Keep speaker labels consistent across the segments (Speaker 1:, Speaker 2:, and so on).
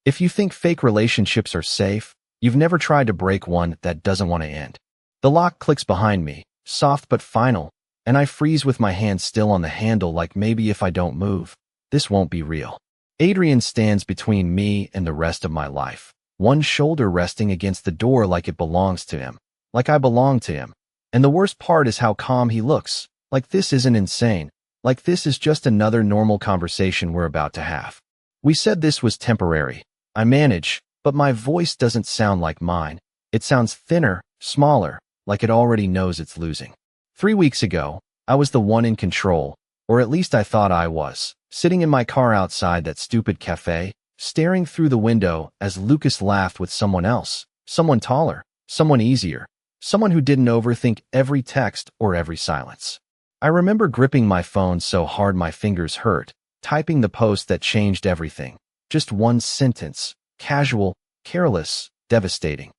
Speaker 1: If you think fake relationships are safe, you've never tried to break one that doesn't want to end. The lock clicks behind me, soft but final, and I freeze with my hand still on the handle like maybe if I don't move, this won't be real. Adrian stands between me and the rest of my life, one shoulder resting against the door like it belongs to him, like I belong to him. And the worst part is how calm he looks, like this isn't insane, like this is just another normal conversation we're about to have. We said this was temporary. I manage, but my voice doesn't sound like mine. It sounds thinner, smaller, like it already knows it's losing. 3 weeks ago, I was the one in control, or at least I thought I was, sitting in my car outside that stupid cafe, staring through the window as Lucas laughed with someone else, someone taller, someone easier, someone who didn't overthink every text or every silence. I remember gripping my phone so hard my fingers hurt, typing the post that changed everything. Just one sentence, casual, careless, devastating.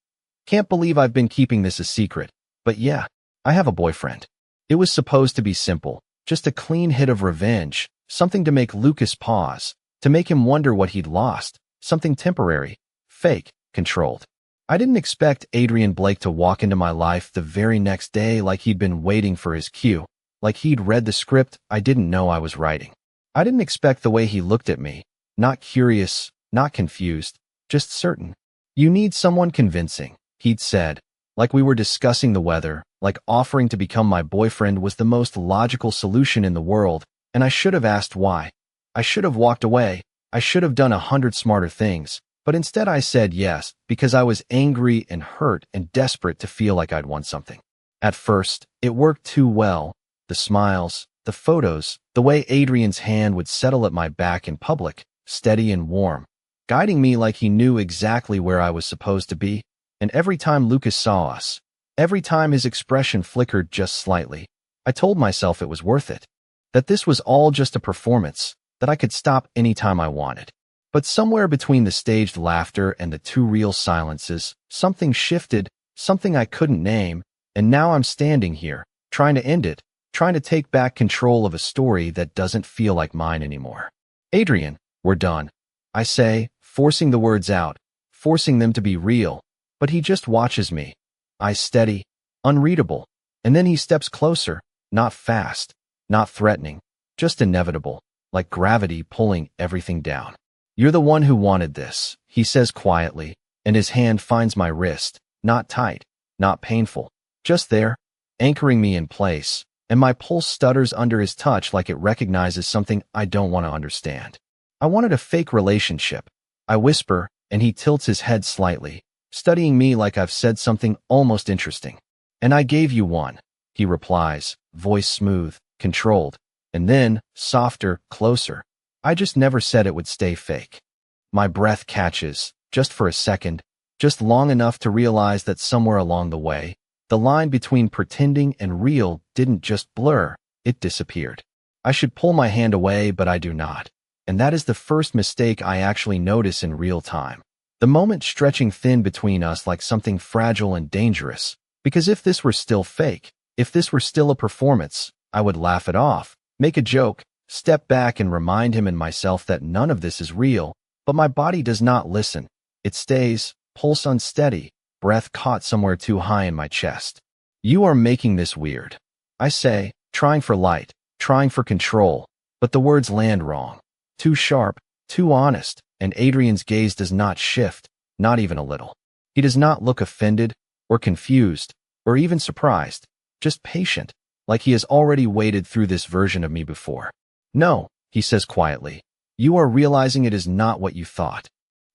Speaker 1: Can't believe I've been keeping this a secret, but yeah, I have a boyfriend. It was supposed to be simple, just a clean hit of revenge, something to make Lucas pause, to make him wonder what he'd lost, something temporary, fake, controlled. I didn't expect Adrian Blake to walk into my life the very next day like he'd been waiting for his cue, like he'd read the script I didn't know I was writing. I didn't expect the way he looked at me, not curious, not confused, just certain. You need someone convincing, he'd said, like we were discussing the weather, like offering to become my boyfriend was the most logical solution in the world, and I should have asked why. I should have walked away. I should have done 100 smarter things, but instead I said yes because I was angry and hurt and desperate to feel like I'd won something. At first, it worked too well. The smiles, the photos, the way Adrian's hand would settle at my back in public, steady and warm, guiding me like he knew exactly where I was supposed to be. And every time Lucas saw us, every time his expression flickered just slightly, I told myself it was worth it, that this was all just a performance, that I could stop anytime I wanted. But somewhere between the staged laughter and the too real silences, something shifted, something I couldn't name, and now I'm standing here, trying to end it, trying to take back control of a story that doesn't feel like mine anymore. Adrian, we're done, I say, forcing the words out, forcing them to be real, but he just watches me, eyes steady, unreadable, and then he steps closer, not fast, not threatening, just inevitable, like gravity pulling everything down. You're the one who wanted this, he says quietly, and his hand finds my wrist, not tight, not painful, just there, anchoring me in place, and my pulse stutters under his touch like it recognizes something I don't want to understand. I wanted a fake relationship, I whisper, and he tilts his head slightly, studying me like I've said something almost interesting. And I gave you one, he replies, voice smooth, controlled, and then, softer, closer. I just never said it would stay fake. My breath catches, just for a second, just long enough to realize that somewhere along the way, the line between pretending and real didn't just blur, it disappeared. I should pull my hand away, but I do not. And that is the first mistake I actually notice in real time. The moment stretching thin between us like something fragile and dangerous. Because if this were still fake, if this were still a performance, I would laugh it off, make a joke, step back and remind him and myself that none of this is real, but my body does not listen. It stays, pulse unsteady, breath caught somewhere too high in my chest. You are making this weird, I say, trying for light, trying for control, but the words land wrong. Too sharp, too honest, and Adrian's gaze does not shift, not even a little. He does not look offended, or confused, or even surprised, just patient, like he has already waded through this version of me before. No, he says quietly, you are realizing it is not what you thought.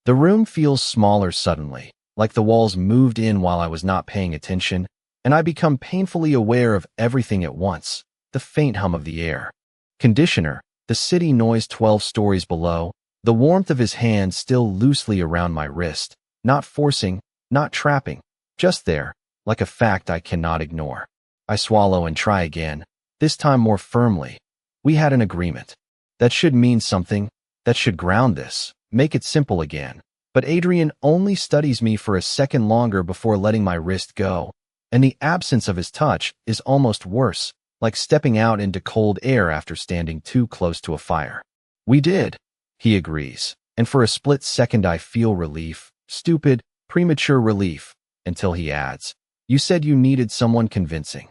Speaker 1: The room feels smaller suddenly, like the walls moved in while I was not paying attention, and I become painfully aware of everything at once, the faint hum of the air. Conditioner, the city noise 12 stories below, the warmth of his hand still loosely around my wrist, not forcing, not trapping, just there, like a fact I cannot ignore. I swallow and try again, this time more firmly. We had an agreement. That should mean something, that should ground this, make it simple again. But Adrian only studies me for a second longer before letting my wrist go, and the absence of his touch is almost worse, like stepping out into cold air after standing too close to a fire. We did, he agrees, and for a split second I feel relief, stupid, premature relief, until he adds, "You said you needed someone convincing."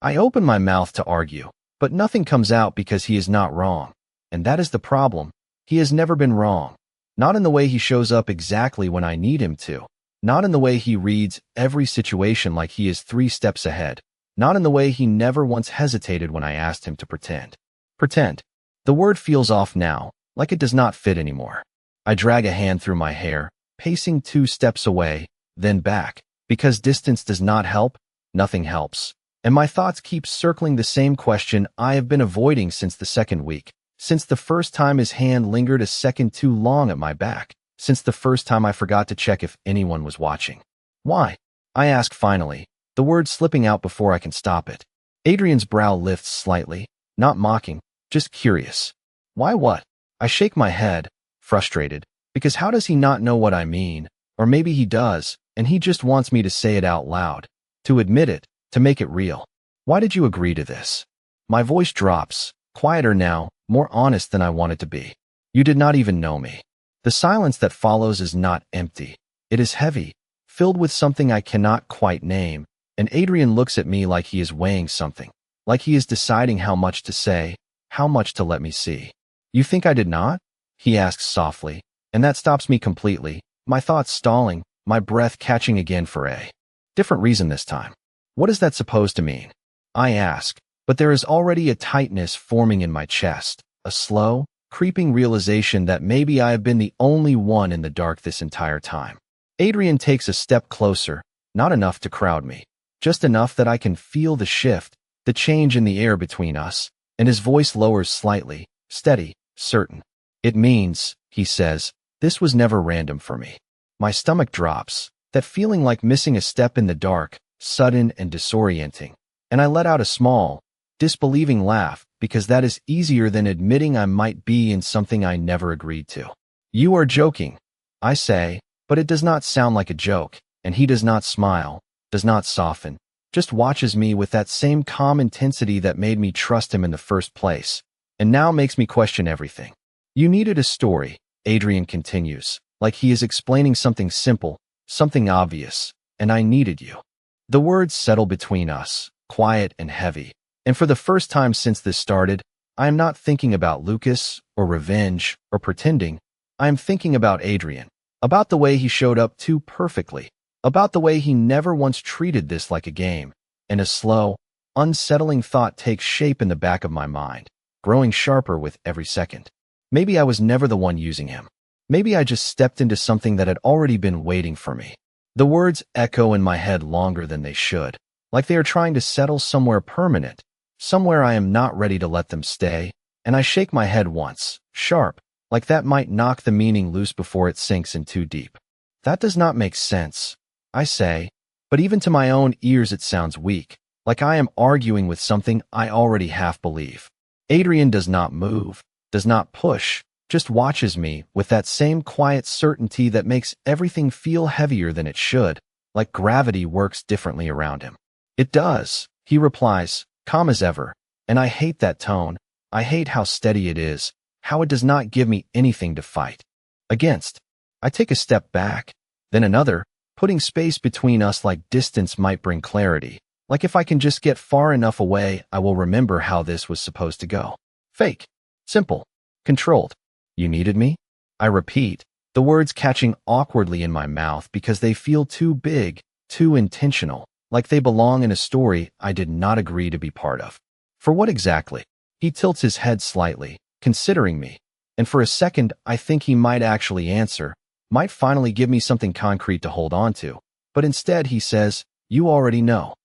Speaker 1: I open my mouth to argue, but nothing comes out because he is not wrong. And that is the problem. He has never been wrong. Not in the way he shows up exactly when I need him to. Not in the way he reads every situation like he is 3 steps ahead. Not in the way he never once hesitated when I asked him to pretend. Pretend. The word feels off now, like it does not fit anymore. I drag a hand through my hair, pacing 2 steps away, then back. Because distance does not help, nothing helps. And my thoughts keep circling the same question I have been avoiding since the second week. Since the first time his hand lingered a second too long at my back. Since the first time I forgot to check if anyone was watching. Why? I ask finally, the word slipping out before I can stop it. Adrian's brow lifts slightly, not mocking, just curious. Why what? I shake my head, frustrated, because how does he not know what I mean? Or maybe he does, and he just wants me to say it out loud, to admit it, to make it real. Why did you agree to this? My voice drops, quieter now, more honest than I want it to be. You did not even know me. The silence that follows is not empty. It is heavy, filled with something I cannot quite name, and Adrian looks at me like he is weighing something, like he is deciding how much to say, how much to let me see. You think I did not? He asks softly, and that stops me completely, my thoughts stalling, my breath catching again for a different reason this time. What is that supposed to mean? I ask, but there is already a tightness forming in my chest, a slow, creeping realization that maybe I have been the only one in the dark this entire time. Adrian takes a step closer, not enough to crowd me, just enough that I can feel the shift, the change in the air between us, and his voice lowers slightly, steady, certain. It means, he says, this was never random for me. My stomach drops, that feeling like missing a step in the dark, sudden and disorienting, and I let out a small, disbelieving laugh because that is easier than admitting I might be in something I never agreed to. You are joking, I say, but it does not sound like a joke, and he does not smile, does not soften, just watches me with that same calm intensity that made me trust him in the first place, and now makes me question everything. You needed a story, Adrian continues, like he is explaining something simple, something obvious, and I needed you. The words settle between us, quiet and heavy, and for the first time since this started, I am not thinking about Lucas, or revenge, or pretending. I am thinking about Adrian, about the way he showed up too perfectly, about the way he never once treated this like a game, and a slow, unsettling thought takes shape in the back of my mind, growing sharper with every second. Maybe I was never the one using him. Maybe I just stepped into something that had already been waiting for me. The words echo in my head longer than they should, like they are trying to settle somewhere permanent, somewhere I am not ready to let them stay, and I shake my head once, sharp, like that might knock the meaning loose before it sinks in too deep. That does not make sense, I say, but even to my own ears it sounds weak, like I am arguing with something I already half believe. Adrian does not move, does not push, just watches me with that same quiet certainty that makes everything feel heavier than it should, like gravity works differently around him. It does, he replies, calm as ever, and I hate that tone. I hate how steady it is, how it does not give me anything to fight against. I take a step back, then another, putting space between us like distance might bring clarity, like if I can just get far enough away I will remember how this was supposed to go. Fake. Simple. Controlled. You needed me? I repeat, the words catching awkwardly in my mouth because they feel too big, too intentional, like they belong in a story I did not agree to be part of. For what exactly? He tilts his head slightly, considering me, and for a second I think he might actually answer, might finally give me something concrete to hold on to, but instead he says, you already know.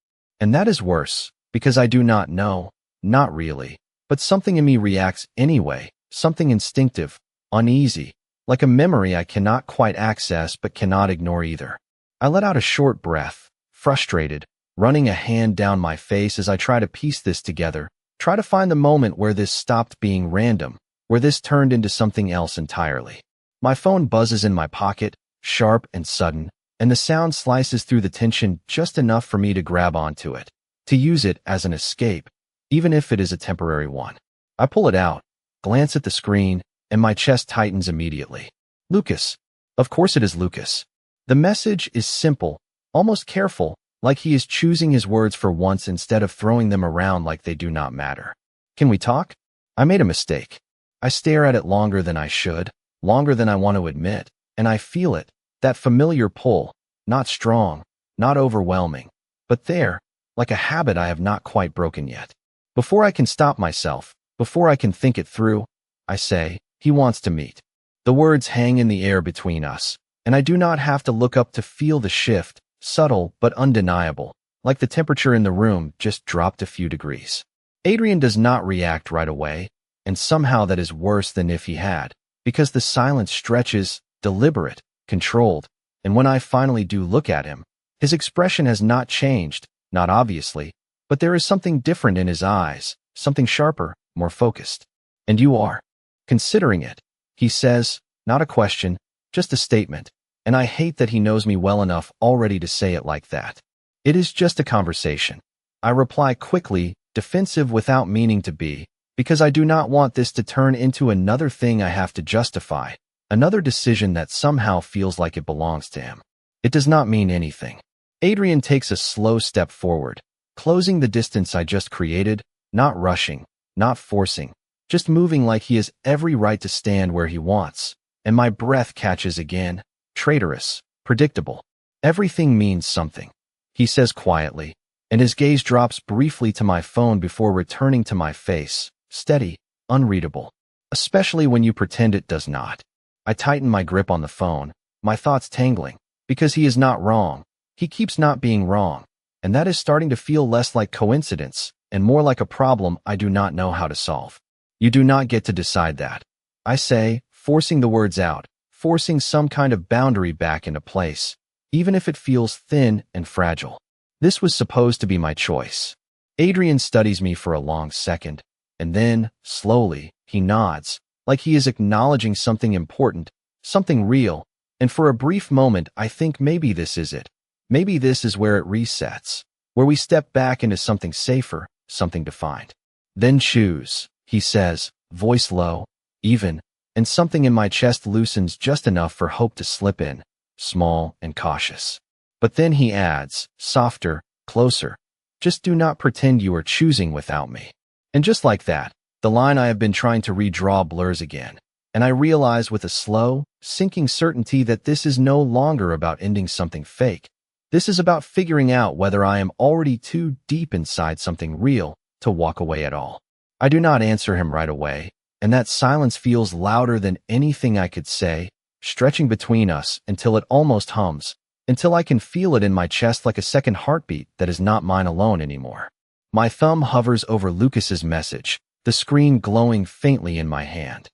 Speaker 1: And that is worse, because I do not know, not really, but something in me reacts anyway, something instinctive, uneasy, like a memory I cannot quite access but cannot ignore either. I let out a short breath, frustrated, running a hand down my face as I try to piece this together, try to find the moment where this stopped being random, where this turned into something else entirely. My phone buzzes in my pocket, sharp and sudden, and the sound slices through the tension just enough for me to grab onto it, to use it as an escape, even if it is a temporary one. I pull it out, glance at the screen, and my chest tightens immediately. Lucas. Of course it is Lucas. The message is simple, almost careful, like he is choosing his words for once instead of throwing them around like they do not matter. Can we talk? I made a mistake. I stare at it longer than I should, longer than I want to admit, and I feel it, that familiar pull, not strong, not overwhelming, but there, like a habit I have not quite broken yet. Before I can stop myself, before I can think it through, I say, he wants to meet. The words hang in the air between us, and I do not have to look up to feel the shift, subtle but undeniable, like the temperature in the room just dropped a few degrees. Adrian does not react right away, and somehow that is worse than if he had, because the silence stretches, deliberate, controlled, and when I finally do look at him, his expression has not changed, not obviously, but there is something different in his eyes, something sharper, more focused. And you are considering it, he says, not a question, just a statement, and I hate that he knows me well enough already to say it like that. It is just a conversation. I reply quickly, defensive without meaning to be, because I do not want this to turn into another thing I have to justify, another decision that somehow feels like it belongs to him. It does not mean anything. Adrian takes a slow step forward, closing the distance I just created, not rushing, not forcing, just moving like he has every right to stand where he wants, and my breath catches again, traitorous, predictable. Everything means something, he says quietly, and his gaze drops briefly to my phone before returning to my face, steady, unreadable, especially when you pretend it does not. I tighten my grip on the phone, my thoughts tangling, because he is not wrong. He keeps not being wrong, and that is starting to feel less like coincidence and more like a problem I do not know how to solve. You do not get to decide that, I say, forcing the words out, forcing some kind of boundary back into place, even if it feels thin and fragile. This was supposed to be my choice. Adrian studies me for a long second, and then, slowly, he nods, like he is acknowledging something important, something real, and for a brief moment I think maybe this is it. Maybe this is where it resets, where we step back into something safer, something defined. Then choose, he says, voice low, even, and something in my chest loosens just enough for hope to slip in, small and cautious. But then he adds, softer, closer, just do not pretend you are choosing without me. And just like that, the line I have been trying to redraw blurs again, and I realize with a slow, sinking certainty that this is no longer about ending something fake. This is about figuring out whether I am already too deep inside something real to walk away at all. I do not answer him right away, and that silence feels louder than anything I could say, stretching between us until it almost hums, until I can feel it in my chest like a second heartbeat that is not mine alone anymore. My thumb hovers over Lucas's message, the screen glowing faintly in my hand.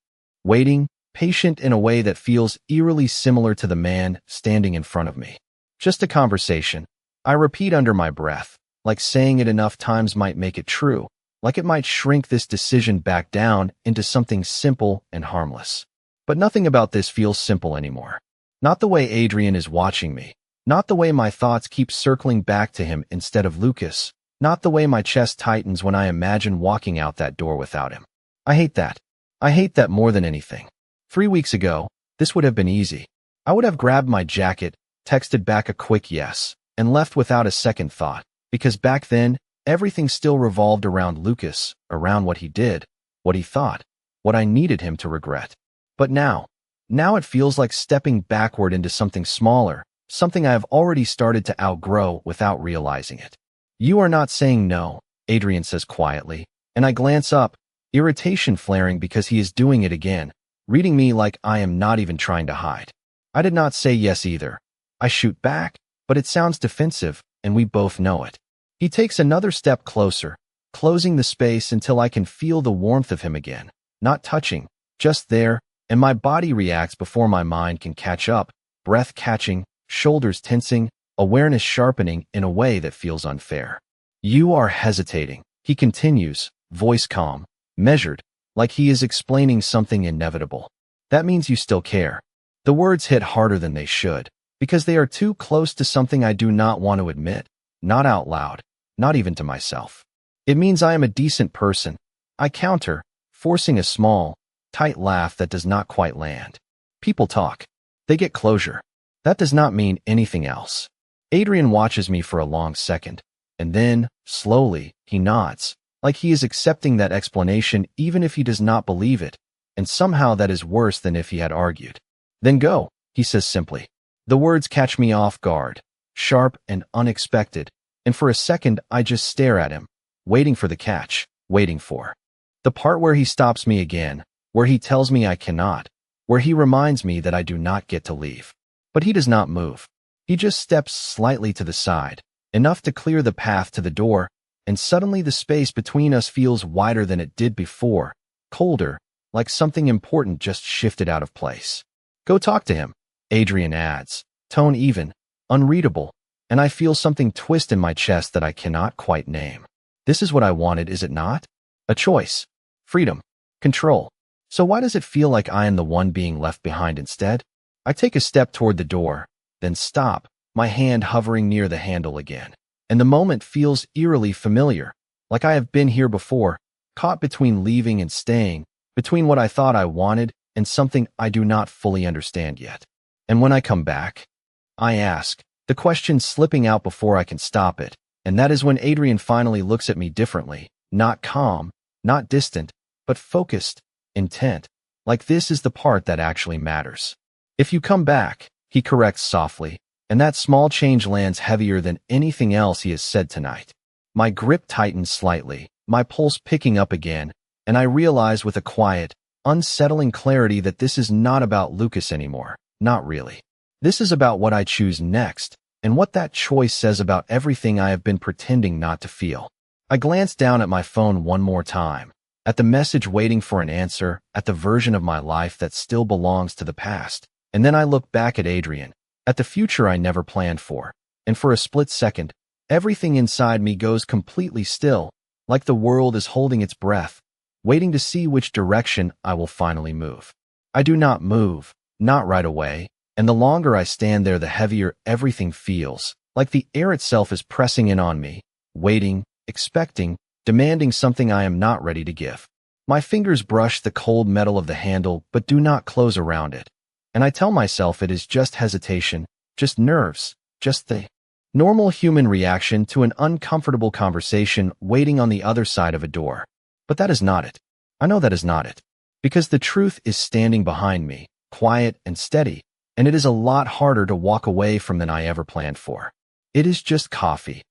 Speaker 1: Waiting, patient in a way that feels eerily similar to the man standing in front of me. Just a conversation, I repeat under my breath, like saying it enough times might make it true, like it might shrink this decision back down into something simple and harmless. But nothing about this feels simple anymore. Not the way Adrian is watching me, not the way my thoughts keep circling back to him instead of Lucas, not the way my chest tightens when I imagine walking out that door without him. I hate that. I hate that more than anything. 3 weeks ago, this would have been easy. I would have grabbed my jacket, texted back a quick yes, and left without a second thought, because back then, everything still revolved around Lucas, around what he did, what he thought, what I needed him to regret. But now it feels like stepping backward into something smaller, something I have already started to outgrow without realizing it. You are not saying no, Adrian says quietly, and I glance up, irritation flaring because he is doing it again, reading me like I am not even trying to hide. I did not say yes either. I shoot back, but it sounds defensive, and we both know it. He takes another step closer, closing the space until I can feel the warmth of him again, not touching, just there, and my body reacts before my mind can catch up, breath catching, shoulders tensing, awareness sharpening in a way that feels unfair. You are hesitating, he continues, voice calm, measured, like he is explaining something inevitable. That means you still care. The words hit harder than they should, because they are too close to something I do not want to admit, not out loud, not even to myself. It means I am a decent person. I counter, forcing a small, tight laugh that does not quite land. People talk. They get closure. That does not mean anything else. Adrian watches me for a long second, and then, slowly, he nods, like he is accepting that explanation even if he does not believe it, and somehow that is worse than if he had argued. Then go, he says simply. The words catch me off guard, sharp and unexpected, and for a second I just stare at him, waiting for the catch, waiting for the part where he stops me again, where he tells me I cannot, where he reminds me that I do not get to leave. But he does not move. He just steps slightly to the side, enough to clear the path to the door, and suddenly the space between us feels wider than it did before, colder, like something important just shifted out of place. Go talk to him, Adrian adds, tone even, unreadable, and I feel something twist in my chest that I cannot quite name. This is what I wanted, is it not? A choice. Freedom. Control. So why does it feel like I am the one being left behind instead? I take a step toward the door, then stop, my hand hovering near the handle again. And the moment feels eerily familiar, like I have been here before, caught between leaving and staying, between what I thought I wanted and something I do not fully understand yet. And when I come back, I ask, the question slipping out before I can stop it, and that is when Adrian finally looks at me differently, not calm, not distant, but focused, intent, like this is the part that actually matters. If you come back, he corrects softly, and that small change lands heavier than anything else he has said tonight. My grip tightens slightly, my pulse picking up again, and I realize with a quiet, unsettling clarity that this is not about Lucas anymore, not really. This is about what I choose next, and what that choice says about everything I have been pretending not to feel. I glance down at my phone one more time, at the message waiting for an answer, at the version of my life that still belongs to the past. And then I look back at Adrian, at the future I never planned for, and for a split second, everything inside me goes completely still, like the world is holding its breath, waiting to see which direction I will finally move. I do not move, not right away, and the longer I stand there the heavier everything feels, like the air itself is pressing in on me, waiting, expecting, demanding something I am not ready to give. My fingers brush the cold metal of the handle but do not close around it. And I tell myself it is just hesitation, just nerves, just the normal human reaction to an uncomfortable conversation waiting on the other side of a door. But that is not it. I know that is not it. Because the truth is standing behind me, quiet and steady, and it is a lot harder to walk away from than I ever planned for. It is just coffee.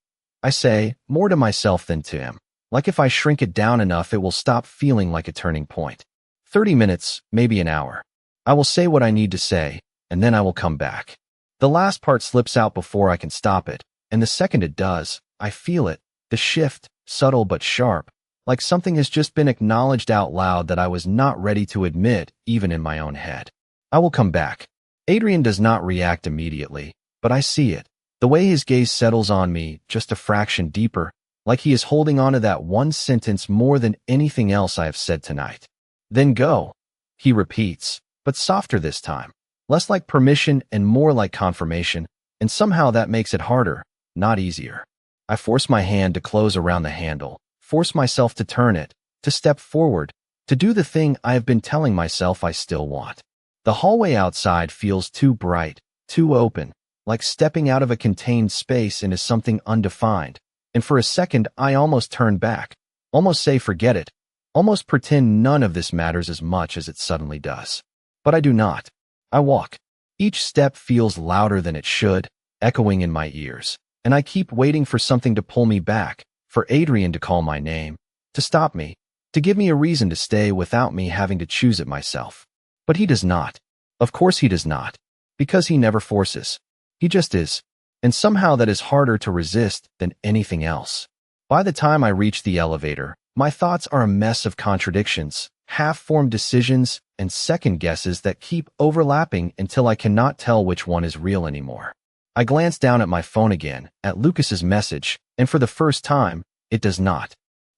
Speaker 1: I say, more to myself than to him. Like if I shrink it down enough it will stop feeling like a turning point. 30 minutes, maybe an hour. I will say what I need to say, and then I will come back. The last part slips out before I can stop it, and the second it does, I feel it, the shift, subtle but sharp, like something has just been acknowledged out loud that I was not ready to admit, even in my own head. I will come back. Adrian does not react immediately, but I see it. The way his gaze settles on me, just a fraction deeper, like he is holding on to that one sentence more than anything else I have said tonight. Then go, he repeats. But softer this time, less like permission and more like confirmation, and somehow that makes it harder, not easier. I force my hand to close around the handle, force myself to turn it, to step forward, to do the thing I have been telling myself I still want. The hallway outside feels too bright, too open, like stepping out of a contained space into something undefined, and for a second I almost turn back, almost say forget it, almost pretend none of this matters as much as it suddenly does. But I do not. I walk. Each step feels louder than it should, echoing in my ears, and I keep waiting for something to pull me back, for Adrian to call my name, to stop me, to give me a reason to stay without me having to choose it myself. But he does not. Of course he does not. Because he never forces. He just is. And somehow that is harder to resist than anything else. By the time I reach the elevator, my thoughts are a mess of contradictions, half-formed decisions, and second guesses that keep overlapping until I cannot tell which one is real anymore. I glance down at my phone again, at Lucas's message, and for the first time, it does not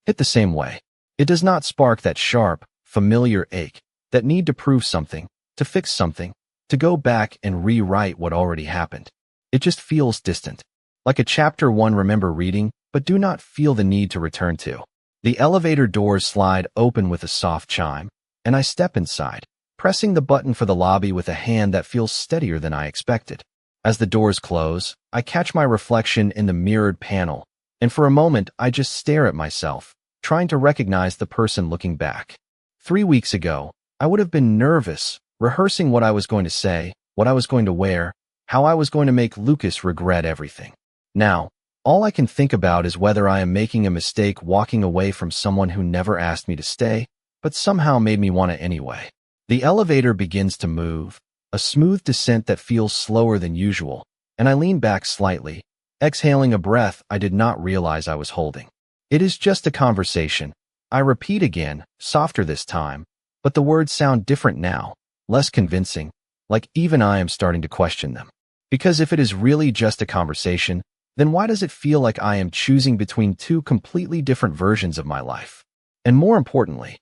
Speaker 1: hit the same way. It does not spark that sharp, familiar ache, that need to prove something, to fix something, to go back and rewrite what already happened. It just feels distant, like a chapter one remember reading, but do not feel the need to return to. The elevator doors slide open with a soft chime, and I step inside, pressing the button for the lobby with a hand that feels steadier than I expected. As the doors close, I catch my reflection in the mirrored panel, and for a moment I just stare at myself, trying to recognize the person looking back. 3 weeks ago, I would have been nervous, rehearsing what I was going to say, what I was going to wear, how I was going to make Lucas regret everything. Now, all I can think about is whether I am making a mistake walking away from someone who never asked me to stay, but somehow made me want it anyway. The elevator begins to move, a smooth descent that feels slower than usual, and I lean back slightly, exhaling a breath I did not realize I was holding. It is just a conversation. I repeat again, softer this time, but the words sound different now, less convincing, like even I am starting to question them. Because if it is really just a conversation, then why does it feel like I am choosing between two completely different versions of my life? And more importantly,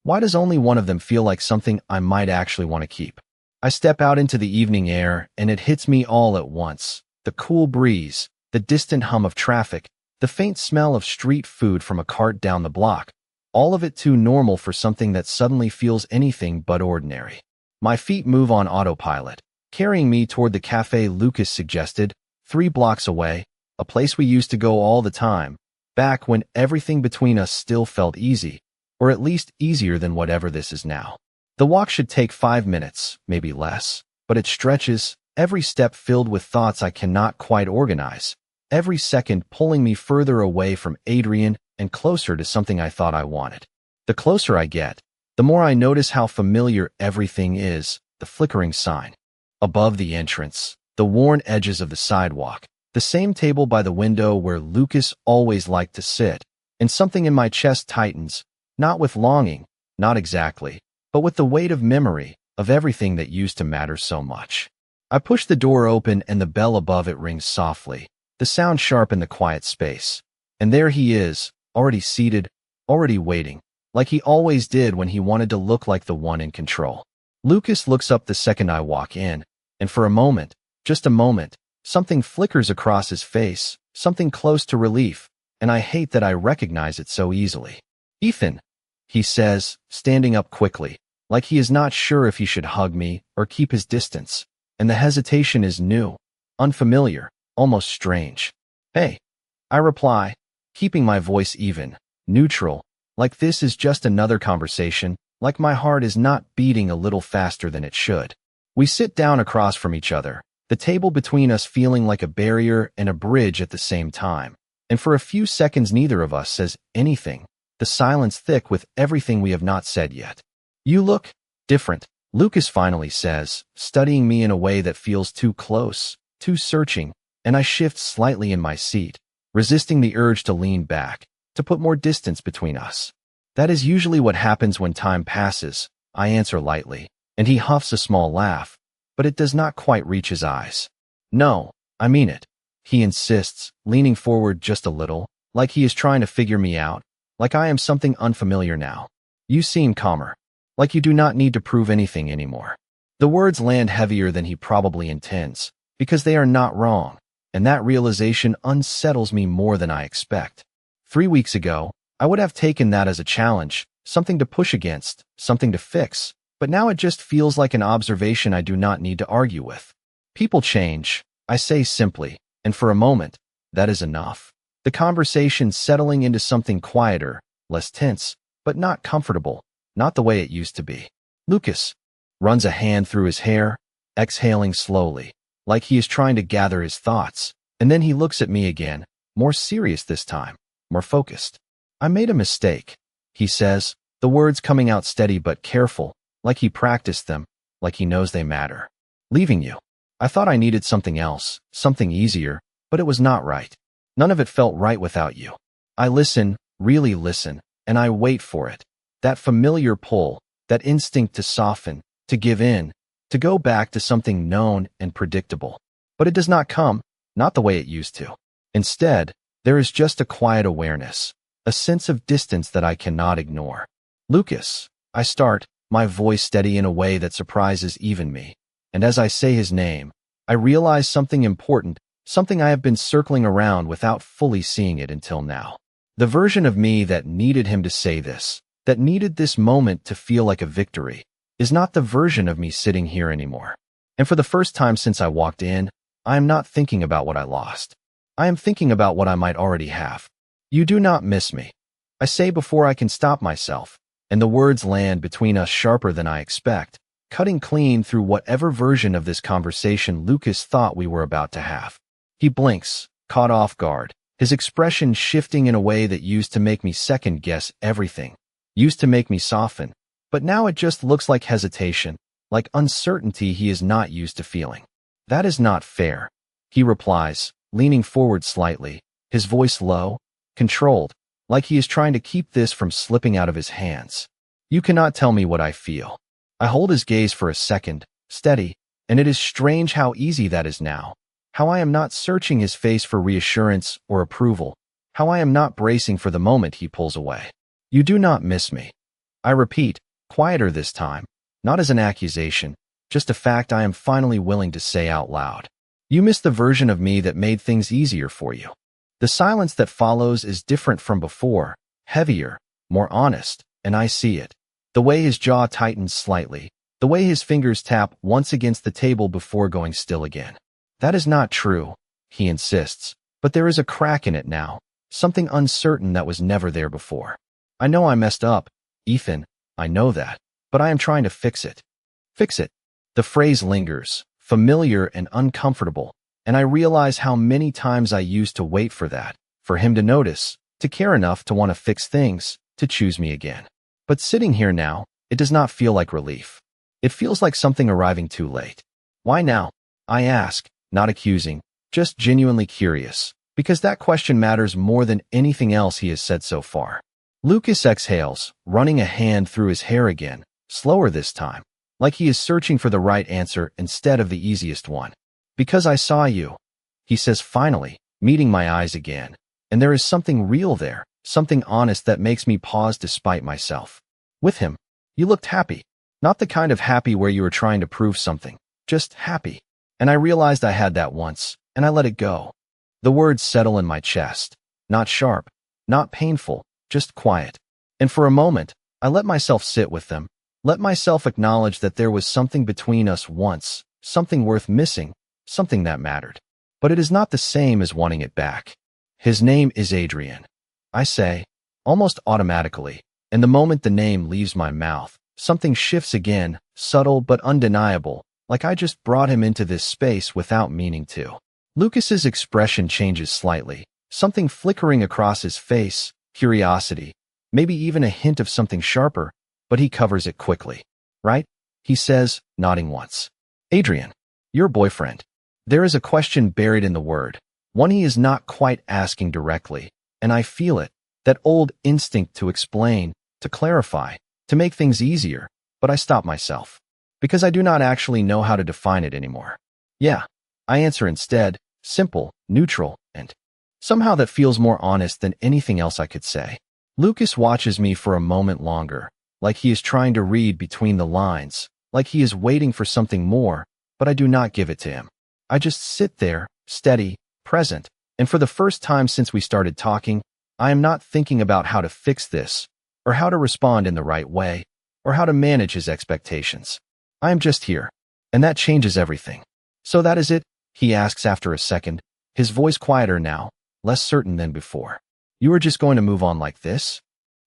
Speaker 1: why does only one of them feel like something I might actually want to keep? I step out into the evening air, and it hits me all at once. The cool breeze, the distant hum of traffic, the faint smell of street food from a cart down the block, all of it too normal for something that suddenly feels anything but ordinary. My feet move on autopilot, carrying me toward the cafe Lucas suggested, 3 blocks away, a place we used to go all the time, back when everything between us still felt easy, or at least easier than whatever this is now. The walk should take 5 minutes, maybe less, but it stretches, every step filled with thoughts I cannot quite organize, every second pulling me further away from Adrian and closer to something I thought I wanted. The closer I get, the more I notice how familiar everything is, the flickering sign above the entrance, the worn edges of the sidewalk, the same table by the window where Lucas always liked to sit, and something in my chest tightens, not with longing, not exactly, but with the weight of memory, of everything that used to matter so much. I push the door open and the bell above it rings softly, the sound sharp in the quiet space. And there he is, already seated, already waiting, like he always did when he wanted to look like the one in control. Lucas looks up the second I walk in, and for a moment, just a moment, something flickers across his face, something close to relief, and I hate that I recognize it so easily. "Ethan," he says, standing up quickly, like he is not sure if he should hug me or keep his distance, and the hesitation is new, unfamiliar, almost strange. "Hey," I reply, keeping my voice even, neutral, like this is just another conversation, like my heart is not beating a little faster than it should. We sit down across from each other, the table between us feeling like a barrier and a bridge at the same time, and for a few seconds neither of us says anything, the silence thick with everything we have not said yet. "You look different," Lucas finally says, studying me in a way that feels too close, too searching, and I shift slightly in my seat, resisting the urge to lean back, to put more distance between us. "That is usually what happens when time passes," I answer lightly, and he huffs a small laugh, but it does not quite reach his eyes. "No, I mean it," he insists, leaning forward just a little, like he is trying to figure me out, like I am something unfamiliar now. "You seem calmer, like you do not need to prove anything anymore." The words land heavier than he probably intends, because they are not wrong, and that realization unsettles me more than I expect. 3 weeks ago, I would have taken that as a challenge, something to push against, something to fix, but now it just feels like an observation I do not need to argue with. "People change," I say simply, and for a moment, that is enough. The conversation settling into something quieter, less tense, but not comfortable, not the way it used to be. Lucas runs a hand through his hair, exhaling slowly, like he is trying to gather his thoughts, and then he looks at me again, more serious this time, more focused. "I made a mistake," he says, the words coming out steady but careful, like he practiced them, like he knows they matter. "Leaving you. I thought I needed something else, something easier, but it was not right. None of it felt right without you." I listen, really listen, and I wait for it. That familiar pull, that instinct to soften, to give in, to go back to something known and predictable. But it does not come, not the way it used to. Instead, there is just a quiet awareness, a sense of distance that I cannot ignore. "Lucas," I start, my voice steady in a way that surprises even me. And as I say his name, I realize something important, something I have been circling around without fully seeing it until now. The version of me that needed him to say this, that needed this moment to feel like a victory, is not the version of me sitting here anymore. And for the first time since I walked in, I am not thinking about what I lost. I am thinking about what I might already have. You do not miss me, I say before I can stop myself, and the words land between us sharper than I expect, cutting clean through whatever version of this conversation Lucas thought we were about to have. He blinks, caught off guard, his expression shifting in a way that used to make me second-guess everything, used to make me soften, but now it just looks like hesitation, like uncertainty he is not used to feeling. That is not fair, he replies, leaning forward slightly, his voice low, controlled, like he is trying to keep this from slipping out of his hands. You cannot tell me what I feel. I hold his gaze for a second, steady, and it is strange how easy that is now, how I am not searching his face for reassurance or approval, how I am not bracing for the moment he pulls away. You do not miss me. I repeat, quieter this time, not as an accusation, just a fact I am finally willing to say out loud. You miss the version of me that made things easier for you. The silence that follows is different from before, heavier, more honest, and I see it. The way his jaw tightens slightly, the way his fingers tap once against the table before going still again. That is not true, he insists, but there is a crack in it now, something uncertain that was never there before. I know I messed up, Ethan, I know that, but I am trying to fix it. Fix it. The phrase lingers, familiar and uncomfortable, and I realize how many times I used to wait for that, for him to notice, to care enough to want to fix things, to choose me again. But sitting here now, it does not feel like relief. It feels like something arriving too late. Why now? I ask, not accusing, just genuinely curious, because that question matters more than anything else he has said so far. Lucas exhales, running a hand through his hair again, slower this time, like he is searching for the right answer instead of the easiest one. Because I saw you, he says finally, meeting my eyes again, and there is something real there, something honest that makes me pause despite myself. With him, you looked happy. Not the kind of happy where you were trying to prove something, just happy. And I realized I had that once, and I let it go. The words settle in my chest, not sharp, not painful, just quiet. And for a moment, I let myself sit with them, let myself acknowledge that there was something between us once, something worth missing, something that mattered. But it is not the same as wanting it back. His name is Adrian, I say, almost automatically, and the moment the name leaves my mouth, something shifts again, subtle but undeniable, like I just brought him into this space without meaning to. Lucas's expression changes slightly, something flickering across his face, curiosity, maybe even a hint of something sharper, but he covers it quickly. Right? He says, nodding once. Adrian, your boyfriend. There is a question buried in the word, one he is not quite asking directly, and I feel it, that old instinct to explain, to clarify, to make things easier, but I stop myself. Because I do not actually know how to define it anymore. Yeah, I answer instead, simple, neutral, and somehow that feels more honest than anything else I could say. Lucas watches me for a moment longer, like he is trying to read between the lines, like he is waiting for something more, but I do not give it to him. I just sit there, steady, present, and for the first time since we started talking, I am not thinking about how to fix this, or how to respond in the right way, or how to manage his expectations. I am just here, and that changes everything. So that is it? He asks after a second, his voice quieter now, less certain than before. You are just going to move on like this?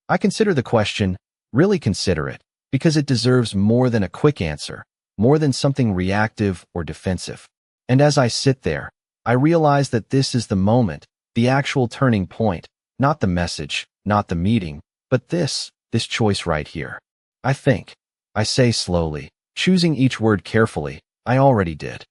Speaker 1: I consider the question, really consider it, because it deserves more than a quick answer, more than something reactive or defensive. And as I sit there, I realize that this is the moment, the actual turning point, not the message, not the meeting, but this choice right here. I think, I say slowly, choosing each word carefully, I already did.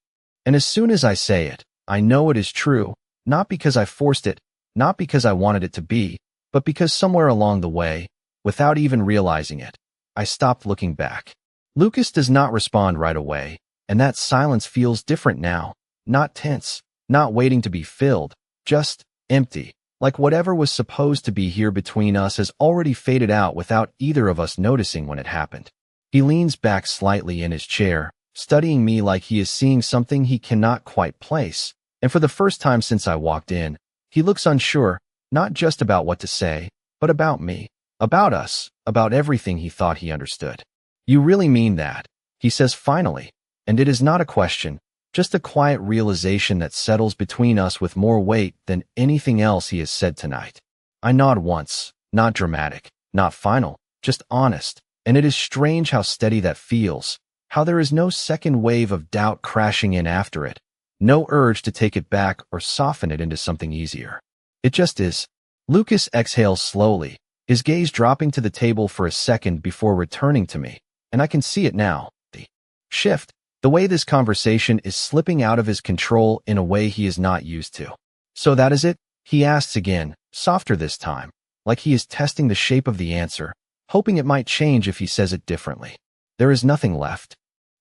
Speaker 1: And as soon as I say it, I know it is true, not because I forced it, not because I wanted it to be, but because somewhere along the way, without even realizing it, I stopped looking back. Lucas does not respond right away, and that silence feels different now, not tense, not waiting to be filled, just empty, like whatever was supposed to be here between us has already faded out without either of us noticing when it happened. He leans back slightly in his chair, studying me like he is seeing something he cannot quite place, and for the first time since I walked in, he looks unsure, not just about what to say, but about me, about us, about everything he thought he understood. You really mean that, he says finally, and it is not a question, just a quiet realization that settles between us with more weight than anything else he has said tonight. I nod once, not dramatic, not final, just honest, and it is strange how steady that feels, how there is no second wave of doubt crashing in after it, no urge to take it back or soften it into something easier. It just is. Lucas exhales slowly, his gaze dropping to the table for a second before returning to me, and I can see it now, the shift, the way this conversation is slipping out of his control in a way he is not used to. So that is it? He asks again, softer this time, like he is testing the shape of the answer, hoping it might change if he says it differently. There is nothing left.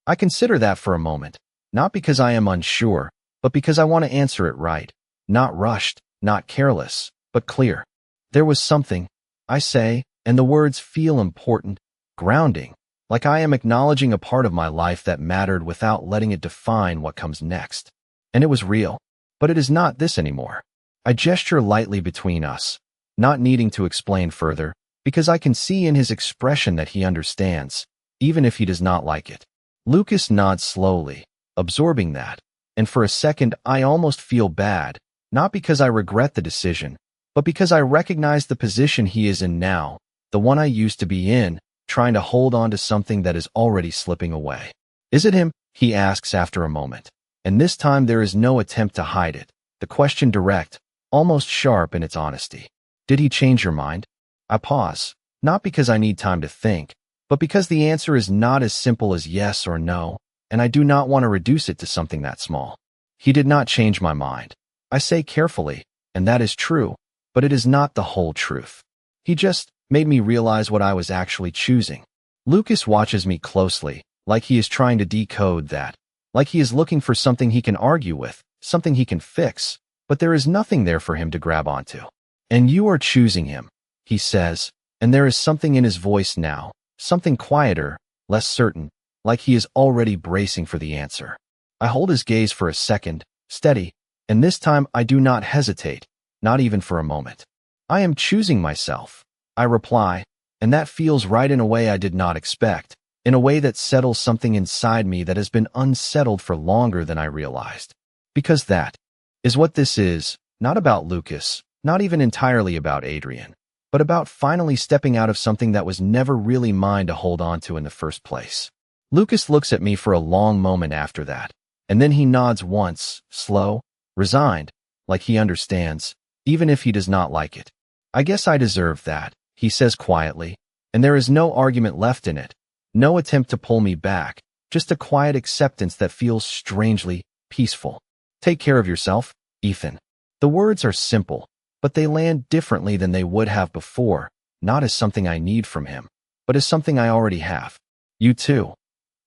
Speaker 1: I consider that for a moment, not because I am unsure, but because I want to answer it right, not rushed, not careless, but clear. There was something, I say, and the words feel important, grounding, like I am acknowledging a part of my life that mattered without letting it define what comes next. And it was real, but it is not this anymore. I gesture lightly between us, not needing to explain further, because I can see in his expression that he understands, even if he does not like it. Lucas nods slowly, absorbing that, and for a second I almost feel bad, not because I regret the decision, but because I recognize the position he is in now, the one I used to be in, trying to hold on to something that is already slipping away. Is it him? He asks after a moment, and this time there is no attempt to hide it, the question direct, almost sharp in its honesty. Did he change your mind? I pause, not because I need time to think, but because the answer is not as simple as yes or no, and I do not want to reduce it to something that small. He did not change my mind. I say carefully, and that is true, but it is not the whole truth. He just made me realize what I was actually choosing. Lucas watches me closely, like he is trying to decode that, like he is looking for something he can argue with, something he can fix, but there is nothing there for him to grab onto. And you are choosing him, he says, and there is something in his voice now, something quieter, less certain, like he is already bracing for the answer. I hold his gaze for a second, steady, and this time I do not hesitate, not even for a moment. I am choosing myself, I reply, and that feels right in a way I did not expect, in a way that settles something inside me that has been unsettled for longer than I realized. Because that is what this is, not about Lucas, not even entirely about Adrian, but about finally stepping out of something that was never really mine to hold on to in the first place. Lucas looks at me for a long moment after that, and then he nods once, slow, resigned, like he understands, even if he does not like it. I guess I deserve that, he says quietly, and there is no argument left in it, no attempt to pull me back, just a quiet acceptance that feels strangely peaceful. Take care of yourself, Ethan. The words are simple, but they land differently than they would have before, not as something I need from him, but as something I already have. You too.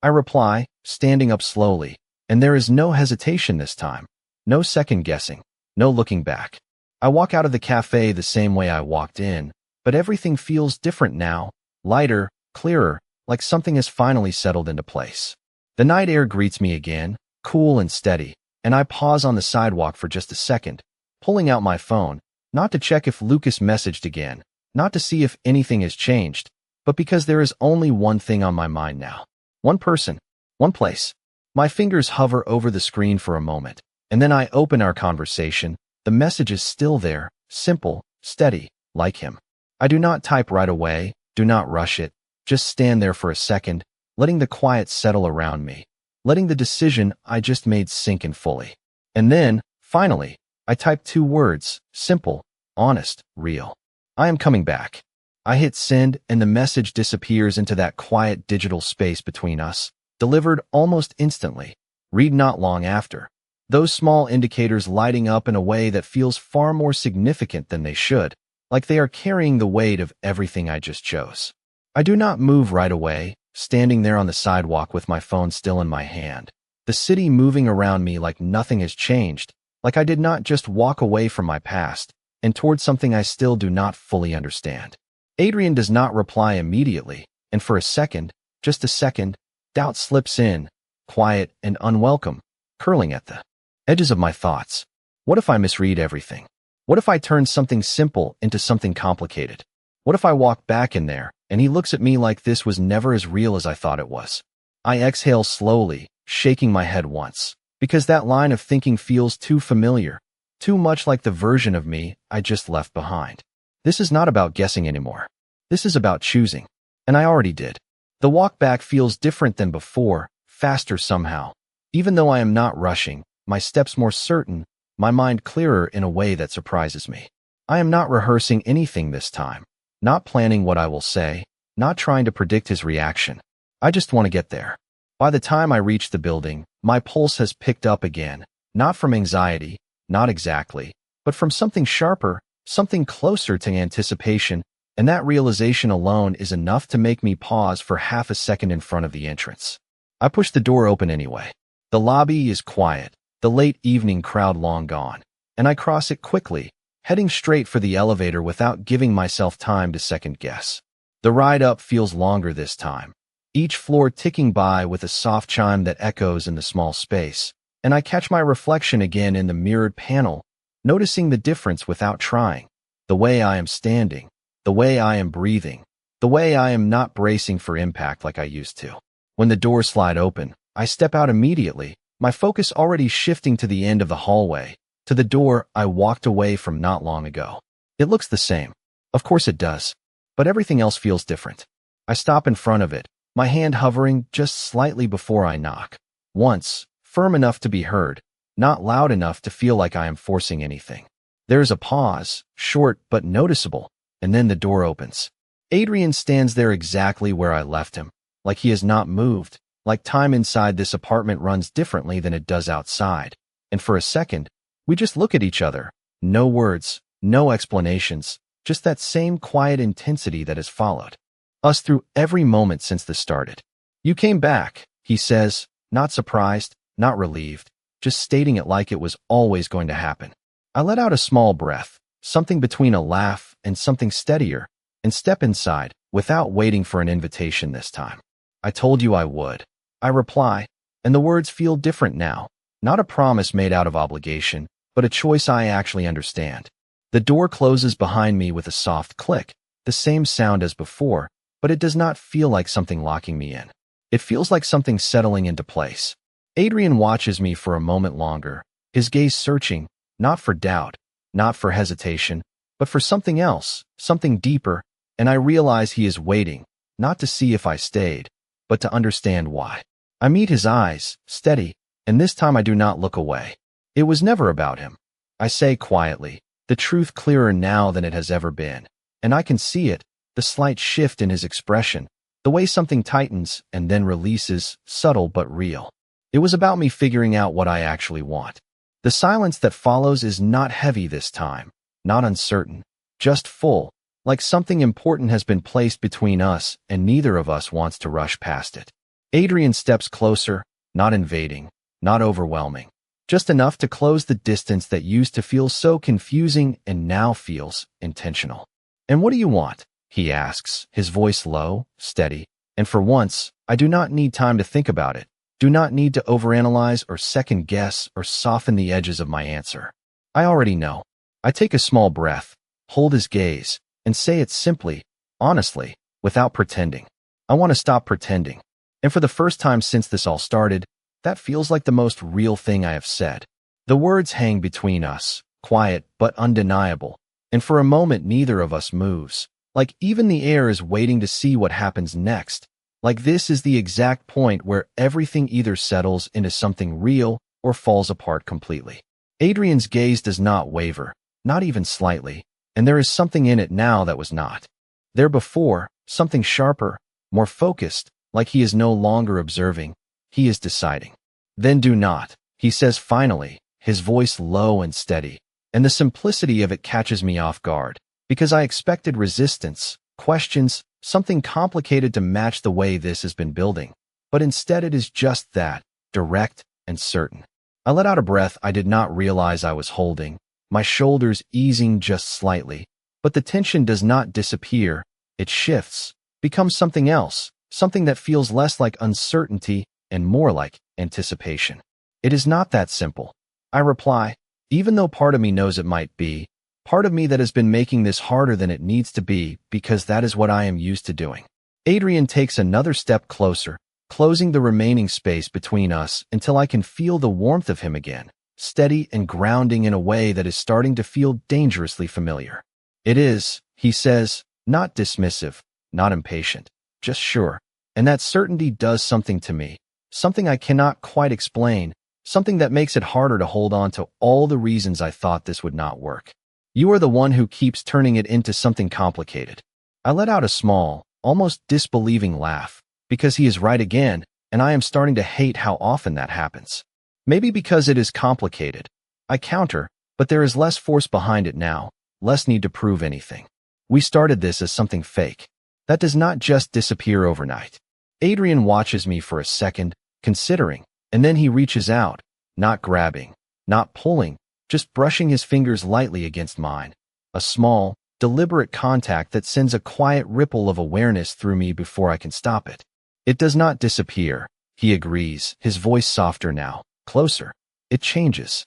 Speaker 1: I reply, standing up slowly, and there is no hesitation this time, no second guessing, no looking back. I walk out of the cafe the same way I walked in, but everything feels different now, lighter, clearer, like something has finally settled into place. The night air greets me again, cool and steady, and I pause on the sidewalk for just a second, pulling out my phone, not to check if Lucas messaged again, not to see if anything has changed, but because there is only one thing on my mind now. One person, one place. My fingers hover over the screen for a moment, and then I open our conversation. The message is still there, simple, steady, like him. I do not type right away, do not rush it, just stand there for a second, letting the quiet settle around me, letting the decision I just made sink in fully. And then, finally, I type 2 words, simple, honest, real. I am coming back. I hit send and the message disappears into that quiet digital space between us, delivered almost instantly. Read not long after. Those small indicators lighting up in a way that feels far more significant than they should, like they are carrying the weight of everything I just chose. I do not move right away, standing there on the sidewalk with my phone still in my hand, the city moving around me like nothing has changed, like I did not just walk away from my past and toward something I still do not fully understand. Adrian does not reply immediately, and for a second, just a second, doubt slips in, quiet and unwelcome, curling at the edges of my thoughts. What if I misread everything? What if I turn something simple into something complicated? What if I walk back in there, and he looks at me like this was never as real as I thought it was. I exhale slowly, shaking my head once, because that line of thinking feels too familiar, too much like the version of me I just left behind. This is not about guessing anymore. This is about choosing. And I already did. The walk back feels different than before, faster somehow. Even though I am not rushing, my steps more certain, my mind clearer in a way that surprises me. I am not rehearsing anything this time, not planning what I will say, not trying to predict his reaction. I just want to get there. By the time I reach the building, my pulse has picked up again, not from anxiety, not exactly, but from something sharper, something closer to anticipation, and that realization alone is enough to make me pause for half a second in front of the entrance. I push the door open anyway. The lobby is quiet, the late evening crowd long gone, and I cross it quickly, heading straight for the elevator without giving myself time to second guess. The ride up feels longer this time, each floor ticking by with a soft chime that echoes in the small space, and I catch my reflection again in the mirrored panel, noticing the difference without trying. The way I am standing, the way I am breathing, the way I am not bracing for impact like I used to. When the doors slide open, I step out immediately, my focus already shifting to the end of the hallway, to the door I walked away from not long ago. It looks the same. Of course it does. But everything else feels different. I stop in front of it, my hand hovering just slightly before I knock. Once, firm enough to be heard, not loud enough to feel like I am forcing anything. There is a pause, short but noticeable, and then the door opens. Adrian stands there exactly where I left him, like he has not moved, like time inside this apartment runs differently than it does outside. And for a second, we just look at each other. No words, no explanations, just that same quiet intensity that has followed us through every moment since this started. You came back, he says, not surprised, not relieved, just stating it like it was always going to happen. I let out a small breath, something between a laugh and something steadier, and step inside, without waiting for an invitation this time. I told you I would. I reply, and the words feel different now, not a promise made out of obligation, but a choice I actually understand. The door closes behind me with a soft click, the same sound as before, but it does not feel like something locking me in. It feels like something settling into place. Adrian watches me for a moment longer, his gaze searching, not for doubt, not for hesitation, but for something else, something deeper, and I realize he is waiting, not to see if I stayed, but to understand why. I meet his eyes, steady, and this time I do not look away. It was never about him. I say quietly, the truth clearer now than it has ever been, and I can see it, the slight shift in his expression, the way something tightens and then releases, subtle but real. It was about me figuring out what I actually want. The silence that follows is not heavy this time, not uncertain, just full, like something important has been placed between us and neither of us wants to rush past it. Adrian steps closer, not invading, not overwhelming, just enough to close the distance that used to feel so confusing and now feels intentional. And what do you want? He asks, his voice low, steady, and for once, I do not need time to think about it, do not need to overanalyze or second guess or soften the edges of my answer. I already know. I take a small breath, hold his gaze, and say it simply, honestly, without pretending. I want to stop pretending. And for the first time since this all started, that feels like the most real thing I have said. The words hang between us, quiet but undeniable, and for a moment neither of us moves, like even the air is waiting to see what happens next, like this is the exact point where everything either settles into something real or falls apart completely. Adrian's gaze does not waver, not even slightly, and there is something in it now that was not there before, something sharper, more focused, like he is no longer observing, he is deciding. Then do not, he says finally, his voice low and steady, and the simplicity of it catches me off guard, because I expected resistance, questions, something complicated to match the way this has been building, but instead it is just that, direct and certain. I let out a breath I did not realize I was holding, my shoulders easing just slightly, but the tension does not disappear, it shifts, becomes something else, something that feels less like uncertainty and more like anticipation. It is not that simple. I reply, even though part of me knows it might be, Part of me that has been making this harder than it needs to be because that is what I am used to doing. Adrian takes another step closer, closing the remaining space between us until I can feel the warmth of him again, steady and grounding in a way that is starting to feel dangerously familiar. It is, he says, not dismissive, not impatient, just sure. And that certainty does something to me, something I cannot quite explain, something that makes it harder to hold on to all the reasons I thought this would not work. You are the one who keeps turning it into something complicated. I let out a small, almost disbelieving laugh, because he is right again, and I am starting to hate how often that happens. Maybe because it is complicated. I counter, but there is less force behind it now, less need to prove anything. We started this as something fake. That does not just disappear overnight. Adrian watches me for a second, considering, and then he reaches out, not grabbing, not pulling, just brushing his fingers lightly against mine. A small, deliberate contact that sends a quiet ripple of awareness through me before I can stop it. It does not disappear, he agrees, his voice softer now, closer. It changes.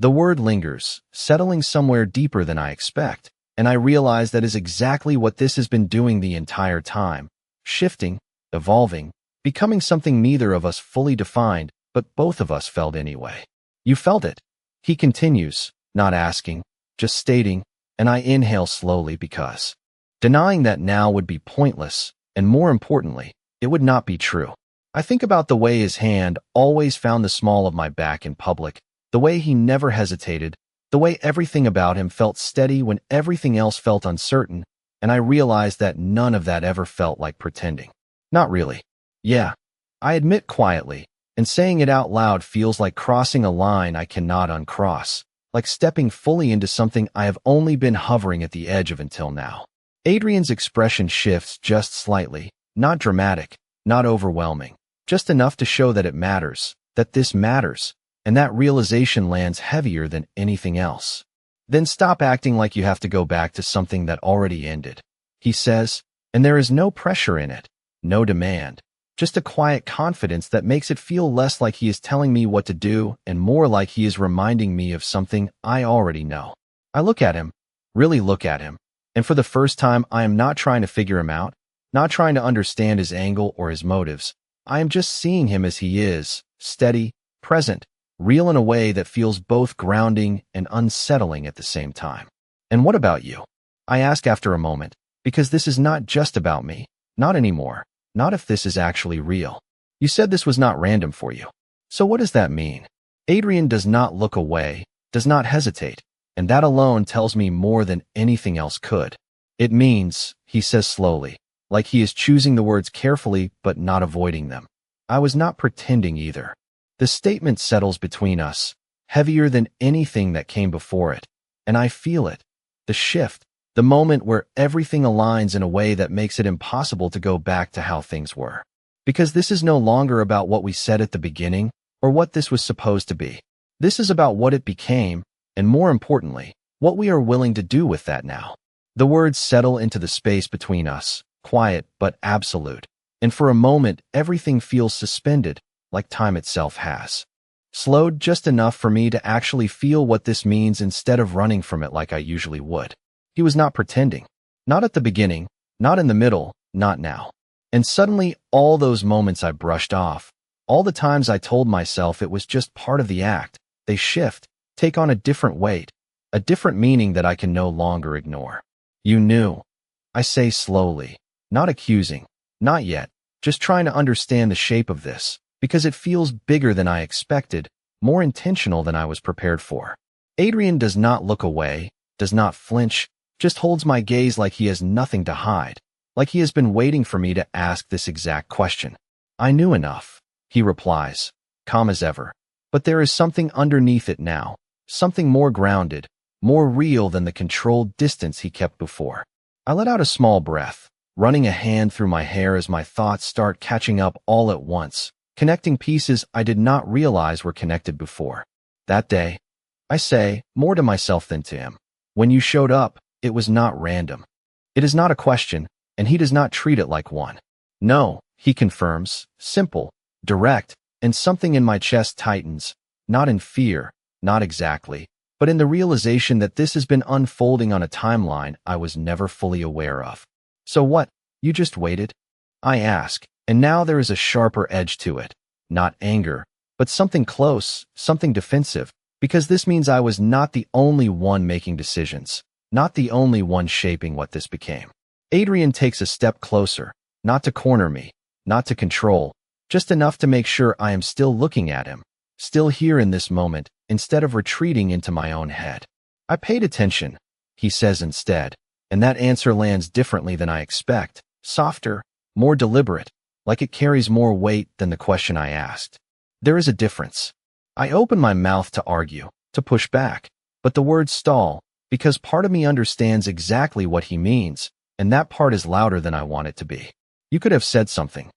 Speaker 1: The word lingers, settling somewhere deeper than I expect, and I realize that is exactly what this has been doing the entire time, shifting, evolving, becoming something neither of us fully defined, but both of us felt anyway. You felt it. He continues, not asking, just stating, and I inhale slowly because denying that now would be pointless, and more importantly, it would not be true. I think about the way his hand always found the small of my back in public, the way he never hesitated, the way everything about him felt steady when everything else felt uncertain, and I realized that none of that ever felt like pretending. Not really. Yeah, I admit quietly, and saying it out loud feels like crossing a line I cannot uncross, like stepping fully into something I have only been hovering at the edge of until now. Adrian's expression shifts just slightly, not dramatic, not overwhelming, just enough to show that it matters, that this matters, and that realization lands heavier than anything else. Then stop acting like you have to go back to something that already ended, he says, and there is no pressure in it, no demand. Just a quiet confidence that makes it feel less like he is telling me what to do and more like he is reminding me of something I already know. I look at him, really look at him, and for the first time I am not trying to figure him out, not trying to understand his angle or his motives. I am just seeing him as he is, steady, present, real in a way that feels both grounding and unsettling at the same time. And what about you? I ask after a moment, because this is not just about me, not anymore. Not if this is actually real. You said this was not random for you. So what does that mean? Adrian does not look away, does not hesitate, and that alone tells me more than anything else could. It means, he says slowly, like he is choosing the words carefully but not avoiding them. I was not pretending either. The statement settles between us, heavier than anything that came before it, and I feel it. The shift. The moment where everything aligns in a way that makes it impossible to go back to how things were. Because this is no longer about what we said at the beginning or what this was supposed to be. This is about what it became, and more importantly, what we are willing to do with that now. The words settle into the space between us, quiet but absolute, and for a moment everything feels suspended, like time itself has. Slowed just enough for me to actually feel what this means instead of running from it like I usually would. He was not pretending. Not at the beginning, not in the middle, not now. And suddenly, all those moments I brushed off, all the times I told myself it was just part of the act, they shift, take on a different weight, a different meaning that I can no longer ignore. You knew. I say slowly, not accusing, not yet, just trying to understand the shape of this, because it feels bigger than I expected, more intentional than I was prepared for. Adrian does not look away, does not flinch, just holds my gaze like he has nothing to hide, like he has been waiting for me to ask this exact question. I knew enough, he replies, calm as ever. But there is something underneath it now, something more grounded, more real than the controlled distance he kept before. I let out a small breath, running a hand through my hair as my thoughts start catching up all at once, connecting pieces I did not realize were connected before. That day, I say, more to myself than to him. When you showed up, it was not random. It is not a question, and he does not treat it like one. No, he confirms, simple, direct, and something in my chest tightens, not in fear, not exactly, but in the realization that this has been unfolding on a timeline I was never fully aware of. So what? You just waited? I ask, and now there is a sharper edge to it. Not anger, but something close, something defensive, because this means I was not the only one making decisions, not the only one shaping what this became. Adrian takes a step closer, not to corner me, not to control, just enough to make sure I am still looking at him, still here in this moment, instead of retreating into my own head. I paid attention, he says instead, and that answer lands differently than I expect, softer, more deliberate, like it carries more weight than the question I asked. There is a difference. I open my mouth to argue, to push back, but the words stall, because part of me understands exactly what he means, and that part is louder than I want it to be. You could have said something.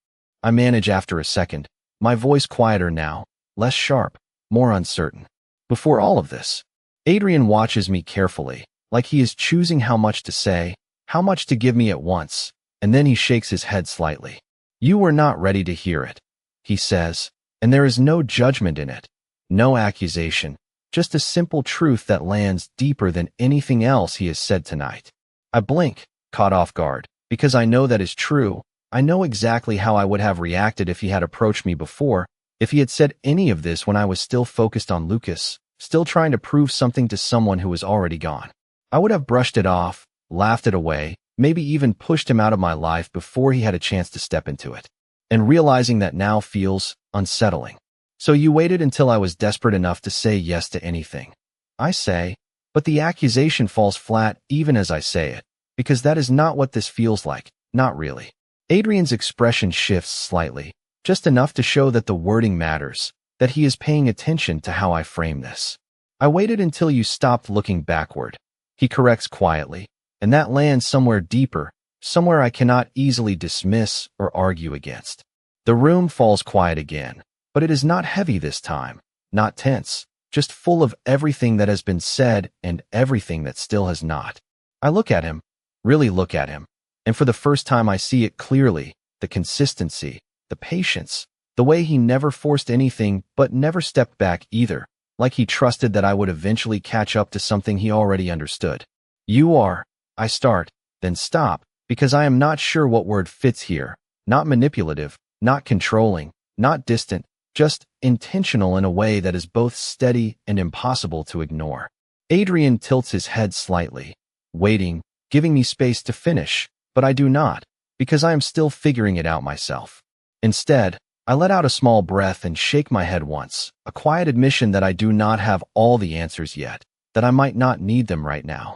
Speaker 1: I manage after a second, my voice quieter now, less sharp, more uncertain. Before all of this, Adrian watches me carefully, like he is choosing how much to say, how much to give me at once, and then he shakes his head slightly. You were not ready to hear it, he says, and there is no judgment in it, no accusation, just a simple truth that lands deeper than anything else he has said tonight. I blink, caught off guard, because I know that is true. I know exactly how I would have reacted if he had approached me before, if he had said any of this when I was still focused on Lucas, still trying to prove something to someone who was already gone. I would have brushed it off, laughed it away, maybe even pushed him out of my life before he had a chance to step into it. And realizing that now feels unsettling. So you waited until I was desperate enough to say yes to anything. I say, but the accusation falls flat even as I say it, because that is not what this feels like, not really. Adrian's expression shifts slightly, just enough to show that the wording matters, that he is paying attention to how I frame this. I waited until you stopped looking backward. He corrects quietly, and that lands somewhere deeper, somewhere I cannot easily dismiss or argue against. The room falls quiet again, but it is not heavy this time, not tense, just full of everything that has been said and everything that still has not. I look at him, really look at him, and for the first time I see it clearly, the consistency, the patience, the way he never forced anything but never stepped back either, like he trusted that I would eventually catch up to something he already understood. You are, I start, then stop, because I am not sure what word fits here, not manipulative, not controlling, not distant, just intentional in a way that is both steady and impossible to ignore. Adrian tilts his head slightly, waiting, giving me space to finish, but I do not, because I am still figuring it out myself. Instead, I let out a small breath and shake my head once, a quiet admission that I do not have all the answers yet, that I might not need them right now.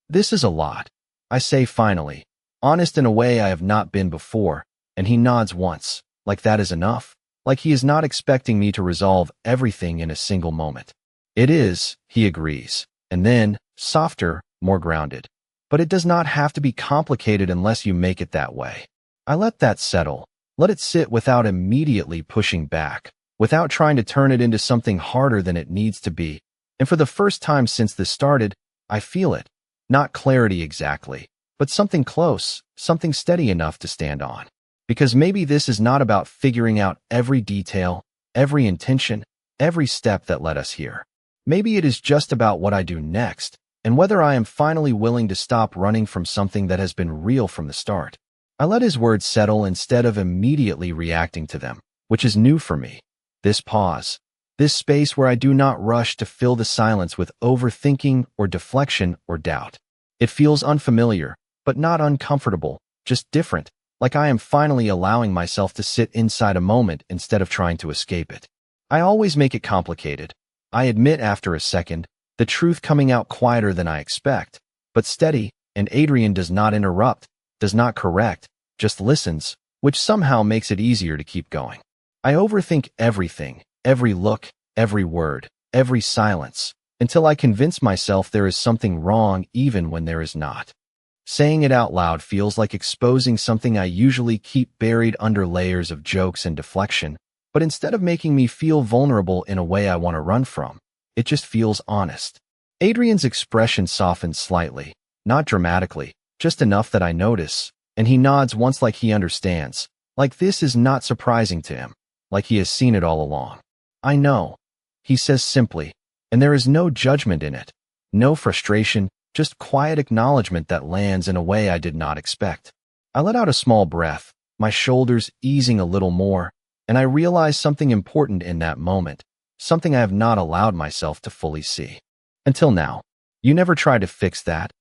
Speaker 1: This is a lot, I say finally, honest in a way I have not been before, and he nods once, like that is enough, like he is not expecting me to resolve everything in a single moment. It is, he agrees, and then, softer, more grounded. But it does not have to be complicated unless you make it that way. I let that settle, let it sit without immediately pushing back, without trying to turn it into something harder than it needs to be, and for the first time since this started, I feel it. Not clarity exactly, but something close, something steady enough to stand on. Because maybe this is not about figuring out every detail, every intention, every step that led us here. Maybe it is just about what I do next, and whether I am finally willing to stop running from something that has been real from the start. I let his words settle instead of immediately reacting to them, which is new for me. This pause, this space where I do not rush to fill the silence with overthinking or deflection or doubt. It feels unfamiliar, but not uncomfortable, just different, like I am finally allowing myself to sit inside a moment instead of trying to escape it. I always make it complicated. I admit after a second, the truth coming out quieter than I expect, but steady, and Adrian does not interrupt, does not correct, just listens, which somehow makes it easier to keep going. I overthink everything, every look, every word, every silence, until I convince myself there is something wrong even when there is not. Saying it out loud feels like exposing something I usually keep buried under layers of jokes and deflection, but instead of making me feel vulnerable in a way I want to run from, it just feels honest. Adrian's expression softens slightly, not dramatically, just enough that I notice, and he nods once like he understands, like this is not surprising to him, like he has seen it all along. I know, he says simply, and there is no judgment in it, no frustration, just quiet acknowledgement that lands in a way I did not expect. I let out a small breath, my shoulders easing a little more, and I realized something important in that moment, something I have not allowed myself to fully see. Until now. You never tried to fix that,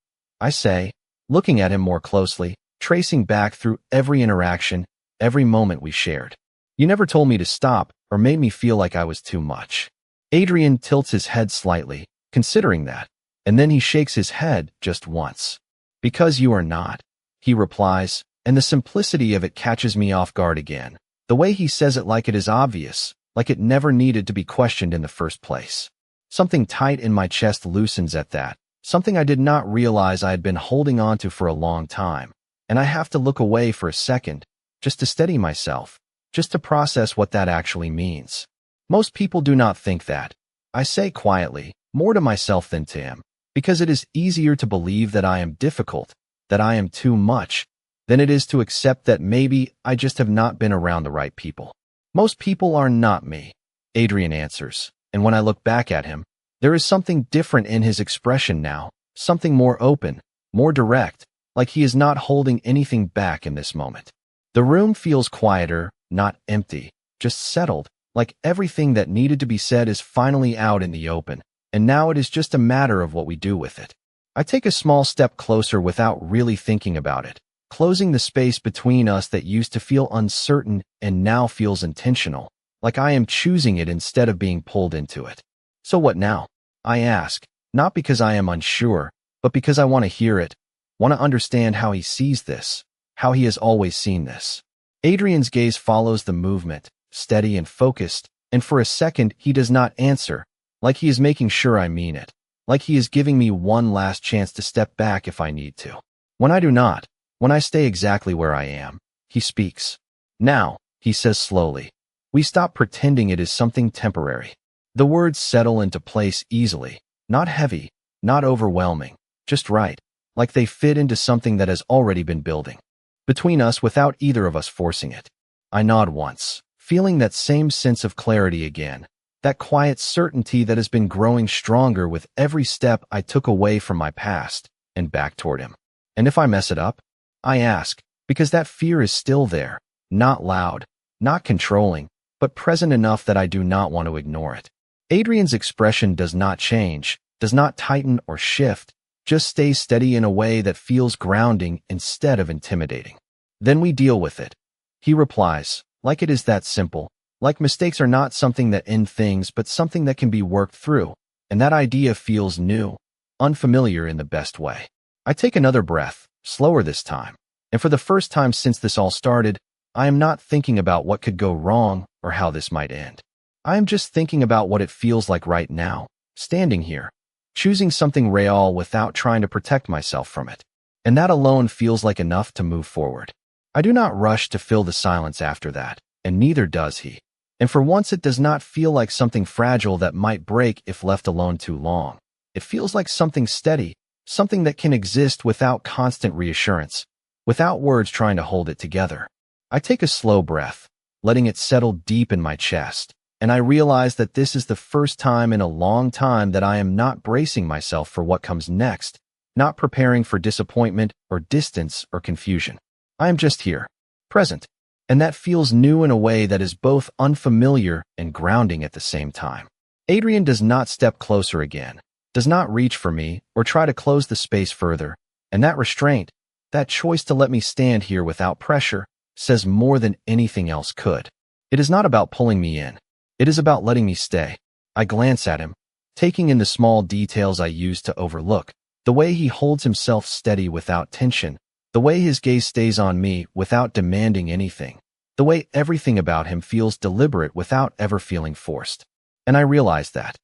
Speaker 1: I say, looking at him more closely, tracing back through every interaction, every moment we shared. You never told me to stop or made me feel like I was too much. Adrian tilts his head slightly, considering that, and then he shakes his head just once. Because you are not, he replies, and the simplicity of it catches me off guard again. The way he says it like it is obvious, like it never needed to be questioned in the first place. Something tight in my chest loosens at that, something I did not realize I had been holding on to for a long time, and I have to look away for a second, just to steady myself, just to process what that actually means. Most people do not think that, I say quietly, more to myself than to him, because it is easier to believe that I am difficult, that I am too much, than it is to accept that maybe I just have not been around the right people. Most people are not me, Adrian answers, and when I look back at him, there is something different in his expression now, something more open, more direct, like he is not holding anything back in this moment. The room feels quieter, not empty, just settled, like everything that needed to be said is finally out in the open, and now it is just a matter of what we do with it. I take a small step closer without really thinking about it, closing the space between us that used to feel uncertain and now feels intentional, like I am choosing it instead of being pulled into it. So what now? I ask, not because I am unsure, but because I want to hear it, want to understand how he sees this, how he has always seen this. Adrian's gaze follows the movement, steady and focused, and for a second he does not answer, like he is making sure I mean it, like he is giving me one last chance to step back if I need to. When I do not, when I stay exactly where I am, he speaks. Now, he says slowly, we stop pretending it is something temporary. The words settle into place easily, not heavy, not overwhelming, just right, like they fit into something that has already been building between us without either of us forcing it. I nod once, feeling that same sense of clarity again, that quiet certainty that has been growing stronger with every step I took away from my past and back toward him. And if I mess it up? I ask, because that fear is still there, not loud, not controlling, but present enough that I do not want to ignore it. Adrian's expression does not change, does not tighten or shift, just stays steady in a way that feels grounding instead of intimidating. Then we deal with it. He replies, like it is that simple, like mistakes are not something that end things but something that can be worked through, and that idea feels new, unfamiliar in the best way. I take another breath, slower this time, and for the first time since this all started, I am not thinking about what could go wrong or how this might end. I am just thinking about what it feels like right now, standing here, choosing something real without trying to protect myself from it. And that alone feels like enough to move forward. I do not rush to fill the silence after that, and neither does he. And for once it does not feel like something fragile that might break if left alone too long. It feels like something steady, something that can exist without constant reassurance, without words trying to hold it together. I take a slow breath, letting it settle deep in my chest, and I realize that this is the first time in a long time that I am not bracing myself for what comes next, not preparing for disappointment or distance or confusion. I am just here, present, and that feels new in a way that is both unfamiliar and grounding at the same time. Adrian does not step closer again, does not reach for me or try to close the space further, and that restraint, that choice to let me stand here without pressure, says more than anything else could. It is not about pulling me in. It is about letting me stay. I glance at him, taking in the small details I used to overlook, the way he holds himself steady without tension, the way his gaze stays on me without demanding anything, the way everything about him feels deliberate without ever feeling forced. And I realize that.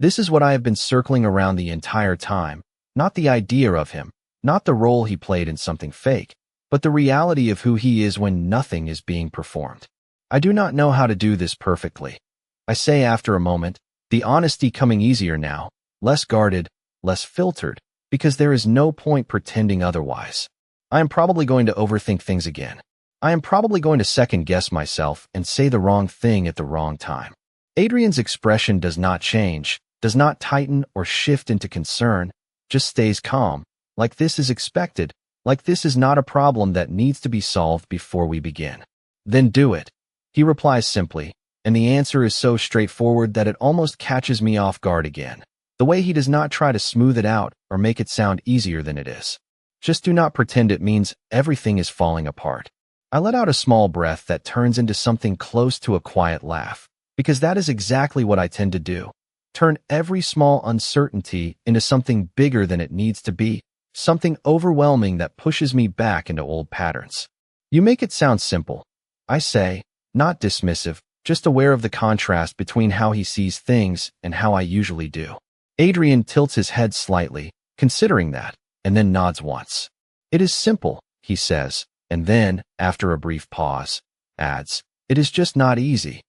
Speaker 1: This is what I have been circling around the entire time, not the idea of him, not the role he played in something fake, but the reality of who he is when nothing is being performed. I do not know how to do this perfectly. I say after a moment, the honesty coming easier now, less guarded, less filtered, because there is no point pretending otherwise. I am probably going to overthink things again. I am probably going to second-guess myself and say the wrong thing at the wrong time. Adrian's expression does not change, does not tighten or shift into concern, just stays calm, like this is expected, like this is not a problem that needs to be solved before we begin. Then do it. He replies simply, and the answer is so straightforward that it almost catches me off guard again. The way he does not try to smooth it out or make it sound easier than it is. Just do not pretend it means everything is falling apart. I let out a small breath that turns into something close to a quiet laugh, because that is exactly what I tend to do. Turn every small uncertainty into something bigger than it needs to be, something overwhelming that pushes me back into old patterns. You make it sound simple, I say, not dismissive, just aware of the contrast between how he sees things and how I usually do. Adrian tilts his head slightly, considering that, and then nods once. It is simple, he says, and then, after a brief pause, adds, it is just not easy.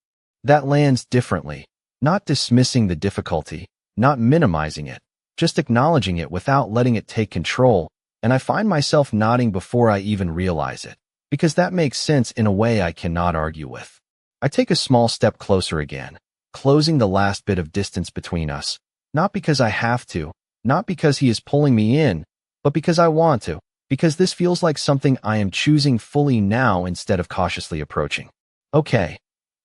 Speaker 1: That lands differently, not dismissing the difficulty, not minimizing it, just acknowledging it without letting it take control, and I find myself nodding before I even realize it, because that makes sense in a way I cannot argue with. I take a small step closer again, closing the last bit of distance between us, not because I have to, not because he is pulling me in, but because I want to, because this feels like something I am choosing fully now instead of cautiously approaching. Okay,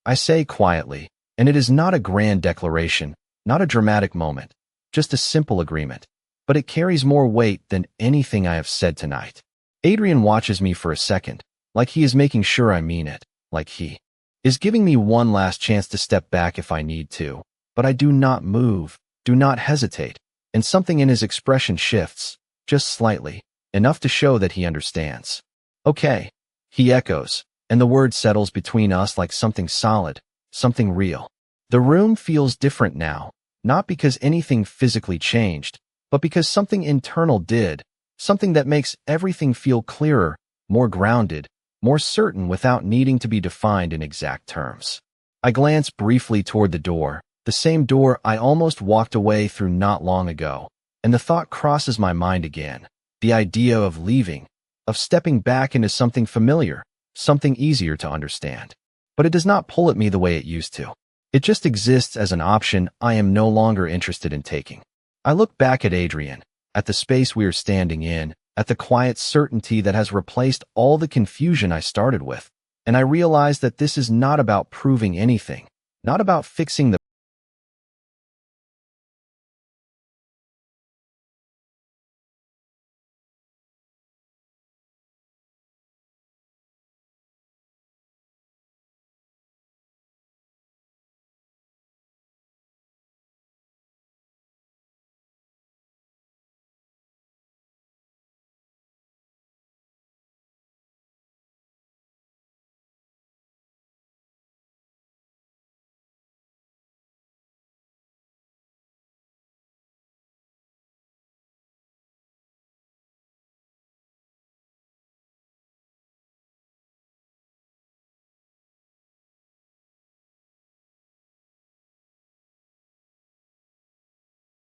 Speaker 1: I say quietly, and it is not a grand declaration, not a dramatic moment, just a simple agreement, but it carries more weight than anything I have said tonight. Adrian watches me for a second, like he is making sure I mean it, like he is giving me one last chance to step back if I need to, but I do not move, do not hesitate, and something in his expression shifts, just slightly, enough to show that he understands. Okay, he echoes, and the word settles between us like something solid, something real. The room feels different now, not because anything physically changed, but because something internal did, something that makes everything feel clearer, more grounded, more certain without needing to be defined in exact terms. I glance briefly toward the door, the same door I almost walked away through not long ago, and the thought crosses my mind again, the idea of leaving, of stepping back into something familiar, something easier to understand. But it does not pull at me the way it used to. It just exists as an option I am no longer interested in taking. I look back at Adrian, at the space we are standing in, at the quiet certainty that has replaced all the confusion I started with, and I realize that this is not about proving anything, not about fixing the